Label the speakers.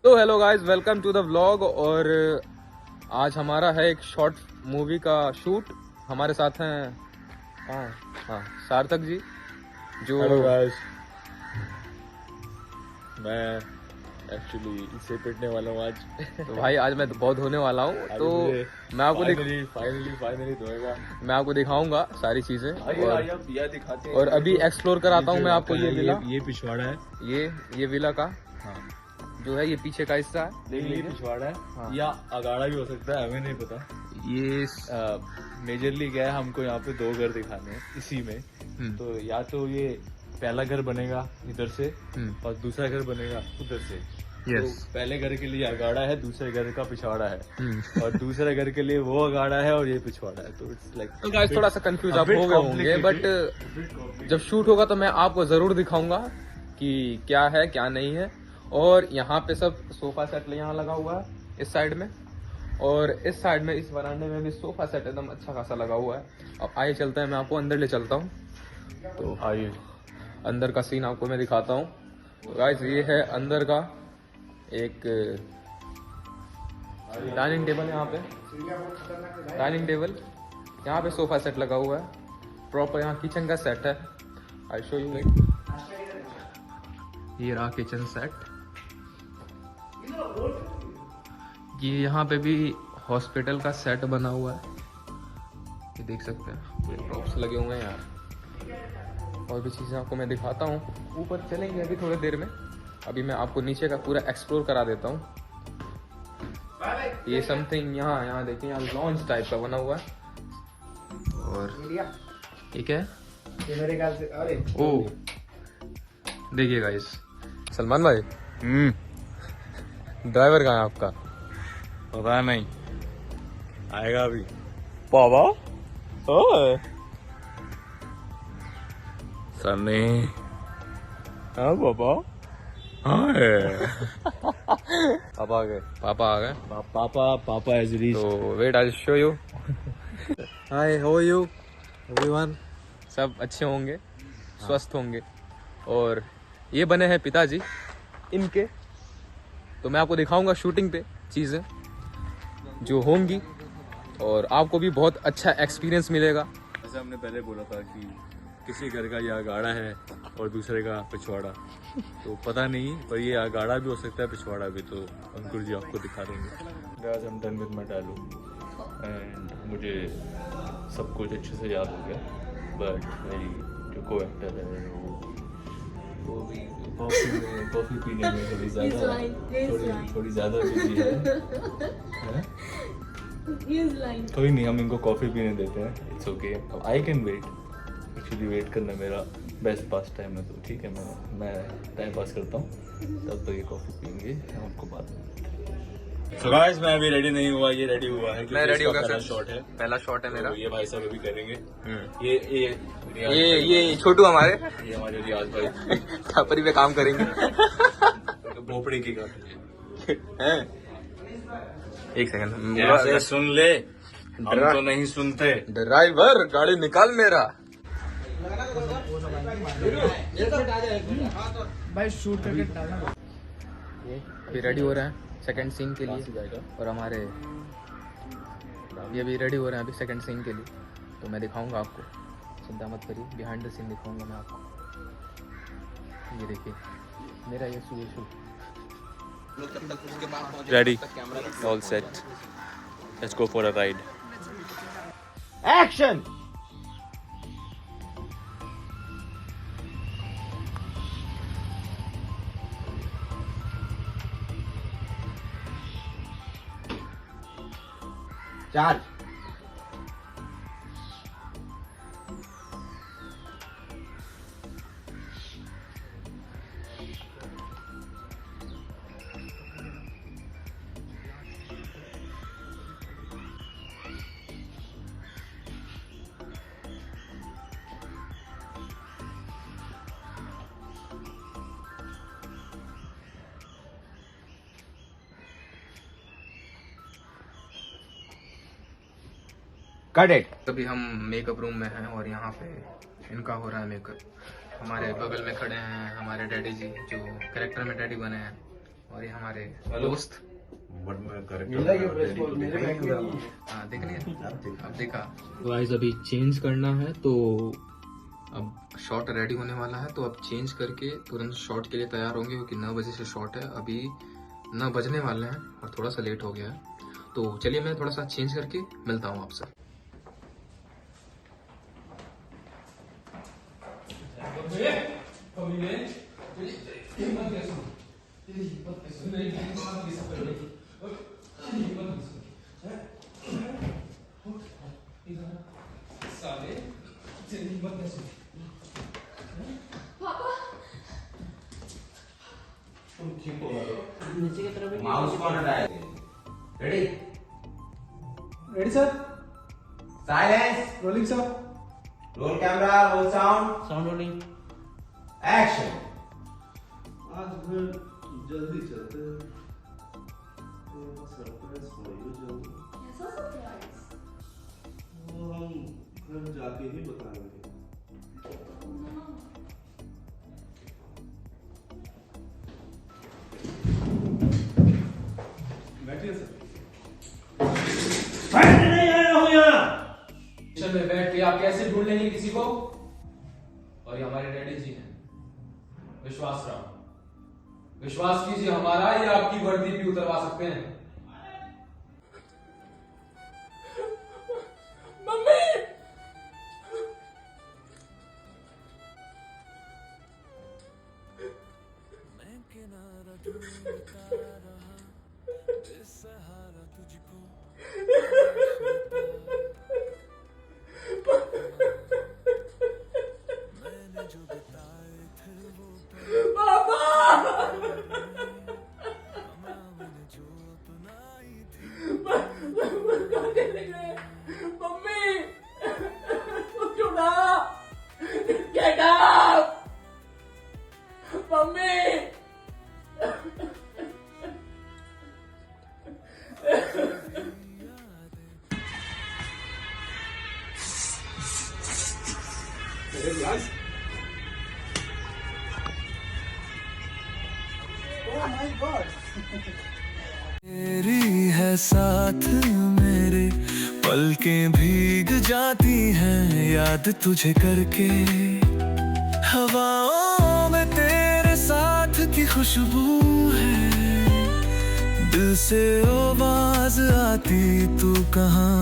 Speaker 1: तो hello guys, welcome to the vlog. और आज हमारा है एक शॉर्ट मूवी का शूट। हमारे साथ हैं हाँ सार्थक जी जो
Speaker 2: हेलो गाइस, मैं एक्चुअली इसे पिटने वाला हूँ आज।
Speaker 1: तो भाई आज मैं बहुत धोने वाला हूँ। तो
Speaker 2: मुझे
Speaker 1: मैं आपको
Speaker 2: फाइनली धोएगा।
Speaker 1: मैं आपको दिखाऊंगा सारी चीजें
Speaker 2: आइए आप दिया दिखाते हैं।
Speaker 1: और अभी एक्सप्लोर कराता हूँ मैं आपको ये विला।
Speaker 2: ये पिछवाड़ा है।
Speaker 1: ये विला का
Speaker 2: हाँ,
Speaker 1: जो है ये पीछे का हिस्सा है, देख
Speaker 2: ये
Speaker 1: लीजिए।
Speaker 2: पिछवाड़ा है।
Speaker 1: हाँ।
Speaker 2: या अगाड़ा भी हो सकता है, हमें नहीं पता।
Speaker 1: ये
Speaker 2: मेजरली क्या है, हमको यहाँ पे 2 घर दिखाने हैं इसी में। तो या तो ये पहला घर बनेगा इधर से और दूसरा घर बनेगा उधर से। तो पहले घर के लिए अगाड़ा है, दूसरे घर का पिछवाड़ा है। और दूसरे घर के लिए वो अगाड़ा है और ये पिछवाड़ा है। तो इट्स लाइक
Speaker 1: तो गाइस थोड़ा सा कंफ्यूज आप हो गए होंगे, बट जब शूट होगा तो मैं आपको जरूर दिखाऊंगा कि क्या है क्या नहीं है। और यहाँ पे सब सोफा सेट यहाँ लगा हुआ है इस साइड में, और इस साइड में इस वरांडे में भी सोफा सेट एकदम अच्छा खासा लगा हुआ है। अब आइए चलते हैं, मैं आपको अंदर ले चलता हूँ। तो
Speaker 2: आइए
Speaker 1: अंदर का सीन आपको मैं दिखाता हूँ। तो गाइस ये है अंदर का एक डाइनिंग टेबल है। यहाँ पे डाइनिंग टेबल, यहाँ पे सोफा सेट लगा हुआ है प्रॉपर। यहाँ किचन का सेट है, आई शो यू इट। ये रहा किचन सेट। ये यहाँ पे भी हॉस्पिटल का सेट बना हुआ है, ये देख सकते हैं। प्रॉप्स लगे हुए हैं यार, और भी चीज़ें आपको मैं दिखाता हूँ। ऊपर चलेंगे अभी थोड़ी देर में। अभी मैं आपको नीचे का पूरा एक्सप्लोर करा देता हूँ। ये समथिंग यहाँ देखिए, यहाँ लॉन्च टाइप का बना हुआ है। और ठीक है,
Speaker 3: मेरे ख्याल से। अरे
Speaker 1: ओ देखिए गाइस, सलमान भाई ड्राइवर कहाँ है आपका?
Speaker 2: पता नहीं, आएगा अभी।
Speaker 1: पापा ओए
Speaker 2: सनी।
Speaker 1: हाँ पापा,
Speaker 2: पापा आ गए।
Speaker 1: पापा आ गए।
Speaker 2: पापा एज रीच।
Speaker 1: तो wait I show you. Hi, how are you everyone? सब अच्छे होंगे, स्वस्थ होंगे। और ये बने हैं पिताजी इनके। तो मैं आपको दिखाऊंगा शूटिंग पे चीज़ें जो होंगी, और आपको भी बहुत अच्छा एक्सपीरियंस मिलेगा।
Speaker 2: जैसे हमने पहले बोला था कि किसी घर का ये अगाड़ा है और दूसरे का पिछवाड़ा, तो पता नहीं, पर ये अगाड़ा भी हो सकता है, पिछवाड़ा भी। तो अंकुर जी आपको दिखा देंगे। आज हम done with my dialogue and मुझे सब कुछ अच्छे से याद हो गया। बट मेरी जो को एक्टर है वो भी कॉफ़ी पीने में थोड़ी ज़्यादा बिजी है? कोई नहीं, हम इनको कॉफ़ी पीने देते हैं। It's okay, I can wait. Actually wait करना मेरा बेस्ट पास टाइम है, तो ठीक है, मैं टाइम पास करता हूँ। तब तक ये कॉफ़ी पीएंगे, हम आपको बाद में। So guys, मैं अभी रेडी नहीं हुआ, ये रेडी हुआ है।
Speaker 1: मैं रेडी हो गया
Speaker 2: पहला
Speaker 1: सर।
Speaker 2: शॉट है,
Speaker 1: पहला शॉट है मेरा।
Speaker 2: तो ये भाई साहब अभी करेंगे।
Speaker 1: ये छोटू हमारे
Speaker 2: ये हमारे रियाज भाई
Speaker 1: छापरी पे काम करेंगे।
Speaker 2: भोपड़ी की गाड़ी
Speaker 1: हैं? एक सेकंड,
Speaker 2: ऐसे सुन ले, हम तो नहीं सुनते।
Speaker 1: ड्राइवर गाड़ी निकाल मेरा।
Speaker 3: भाई शूट करके डालना।
Speaker 1: ये रेडी हो रहे हैं सेकंड सीन के लिए, और हमारे ये भी रेडी हो रहे हैं अभी सेकंड सीन के लिए। तो मैं दिखाऊंगा आपको, चिंता मत करिए, बिहाइंड द सीन दिखाऊंगा मैं आपको। ये देखिए मेरा ये shoe
Speaker 2: ready, all set, let's go for a ride.
Speaker 3: Action. Charge. Cut it.
Speaker 1: अभी हम मेकअप रूम में हैं और यहाँ पे इनका हो रहा है मेकअप। हमारे बगल में खड़े हैं हमारे डैडी जी, जो कैरेक्टर में डैडी बने हैं। और ये हमारे दोस्त। हाँ देख लिया, अब देखा। तो गाइस अभी चेंज करना है, तो अब शॉट रेडी होने वाला है, तो अब चेंज करके तुरंत शॉट के लिए तैयार होंगे, क्योंकि 9 बजे से शॉट है। अभी 9 बजने वाले हैं और थोड़ा सा लेट हो गया है। तो चलिए मैं थोड़ा सा चेंज करके मिलता हूँ आपसे।
Speaker 3: माउस कौन हटाए? Ready
Speaker 4: ready sir,
Speaker 3: silence
Speaker 4: rolling sir,
Speaker 3: roll camera roll sound
Speaker 4: sound rolling.
Speaker 3: Action
Speaker 5: आज घर जल्दी चलते हैं, तो सरप्राइज हो ही जल्दी।
Speaker 6: ऐसा सरप्राइज?
Speaker 5: वो हम घर जाके ही बताएंगे। बैठिए सर। बैठने नहीं आया हूँ यहाँ।
Speaker 1: स्टेशन में बैठ के आप कैसे ढूंढ लेंगे किसी को? और ये हमारे डैडी जी हैं, विश्वास राव। विश्वास कीजिए, हमारा ये आपकी वर्दी भी उतरवा सकते हैं। मम्मी!
Speaker 7: मैं किनारा ढूंढता रहा, बेसहारा तुझको मैंने जो बताए थे वो मैंने जो अपनाई थी।
Speaker 1: मम्मी! क्यों ना? Get up! मम्मी!
Speaker 7: तेरी है साथ मेरे, पलकें भीग जाती हैं याद तुझे करके। हवाओं में तेरे साथ की खुशबू है, दिल से आवाज आती तू कहाँ